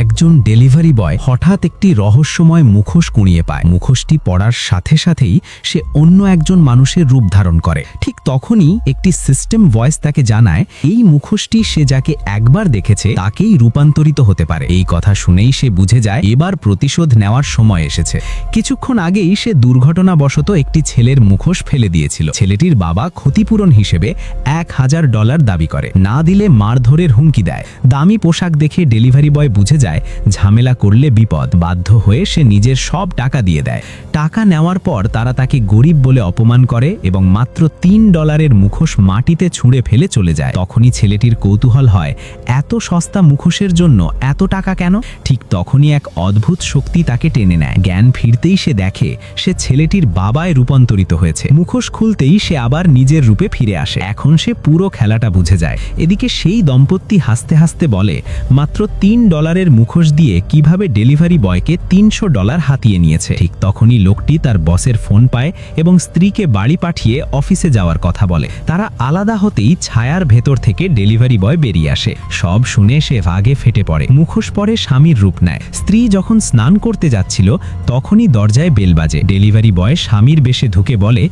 একজন delivery boy হঠাৎ একটি রহস্যময় মুখোশ কুড়িয়ে পায়। মুখোশটি পড়ার সাথে সাথেই সে অন্য একজন মানুষের রূপ ধারণ করে। ঠিক তখনই একটি সিস্টেম ভয়েস তাকে জানায় এই মুখোশটি সে যাকে একবার দেখেছে তাকেই রূপান্তরিত হতে পারে। এই কথা শুনেই সে বুঝে যায় এবার প্রতিশোধ নেওয়ার সময় এসেছে। কিছুক্ষণ আগেই সে দুর্ঘটনাবশত একটি ছেলের মুখোশ ফেলে দিয়েছিল। ছেলেটির বাবা ক্ষতিপূরণ হিসেবে $1000 দাবি করে, না দিলে মারধরের হুমকি দেয়। দামি পোশাক দেখে ডেলিভারি বয় বুঝে যায় ঝামেলা করলে বিপদ। বাধ্য হয়ে সে নিজের সব টাকা দিয়ে দেয়। টাকা নেওয়ার পর তারা তাকে গরিব বলে অপমান করে এবং মাত্র $3 মুখোশ মাটিতে ছুঁড়ে ফেলে চলে যায়। তখনই ছেলেটির কৌতূহল হয় এত সস্তা মুখোশের জন্য এত টাকা কেন। ঠিক তখনই এক অদ্ভুত শক্তি তাকে টেনে নেয়। জ্ঞান ফিরতেই সে দেখে সে ছেলেটির বাবায় রূপান্তরিত হয়েছে। মুখোশ খুলতেই সে আবার নিজের রূপে ফিরে আসে। এখন সে পুরো খেলাটা বুঝে যায়। এদিকে সেই দম্পতি হাসতে হাসতে বলে মাত্র $3 মুখোশ দিয়ে কিভাবে ডেলিভারি বয়কে $300 হাতিয়ে নিয়েছে। ঠিক তখনই লোকটি তার বসের ফোন পায় এবং স্ত্রীকে বাড়ি পাঠিয়ে অফিসে যাওয়ার কথা বলে। তারা আলাদা হতেই ছায়ার ভেতর থেকে ডেলিভারি বয় বেরিয়ে আসে। সব শুনে সে রাগে ফেটে পড়ে। মুখোশ পরে স্বামীর রূপ নেয়। স্ত্রী যখন স্নান করতে যাচ্ছিল তখনই দরজায় বেল বাজে। ডেলিভারি বয় স্বামীর বেশে ঢুকে বলে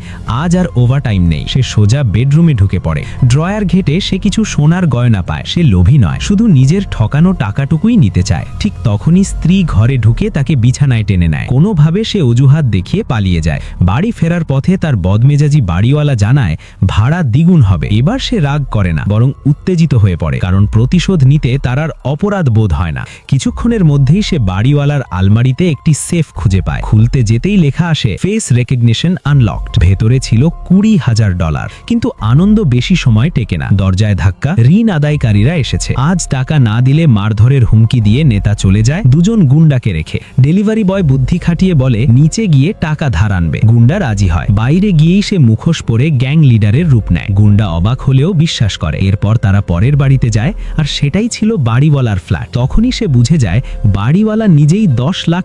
আজ আর ওভারটাইম নেই। সে সোজা বেডরুমে ঢুকে পড়ে। ড্রয়ার ঘেটে সে কিছু সোনার গয়না পায়। সে লোভী নয়, শুধু নিজের ঠকানো টাকাটুকুই নিতে চায়। ঠিক তখনই স্ত্রী ঘরে ঢুকে তাকে বিছানায় টেনে নেয়। কোনোভাবে সে অজুহাত দেখিয়ে পালিয়ে যায়। বাড়ি ফেরার পথে তার বদমেজাজি বাড়িওয়ালা জানায় ভাড়া দ্বিগুণ হবে। এবার সে রাগ করে না, বরং উত্তেজিত হয়ে পড়ে, কারণ প্রতিশোধ নিতে তার আর অপরাধ বোধ হয় না। কিছুক্ষণের মধ্যেই সে বাড়িওয়ালার আলমারিতে একটি সেফ খুঁজে পায়। খুলতে যেতেই লেখা আসে ফেস রেকগনিশন আনলকড। ভেতরে ছিল $20,000। কিন্তু আনন্দ বেশি সময় টেকে না। দরজায় ধাক্কা, ঋণ আদায়কারীরা এসেছে। আজ টাকা না দিলে মারধরের হুমকি দিয়ে নেতা চলে যায় দুজন গুন্ডাকে রেখে। ডেলিভারি বয় বুদ্ধি খাটিয়ে বলে নিচে গিয়ে টাকা ধার আনবে। গুন্ডা রাজি হয়। বাইরে গিয়েই সে মুখোশ পরে গ্যাং লিডারের রূপ নেয়। গুন্ডা অবাক হলেও বিশ্বাস করে। এরপর তারা পরের বাড়িতে যায়, আর সেটাই ছিল বাড়িওয়ালার ফ্ল্যাট। তখনই সে বুঝে যায় বাড়িওয়ালা নিজেই $10 লাখ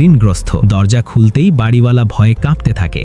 ঋণগ্রস্ত। দরজা খুলতেই বাড়িওয়ালা ভয়ে কাঁপতে থাকে।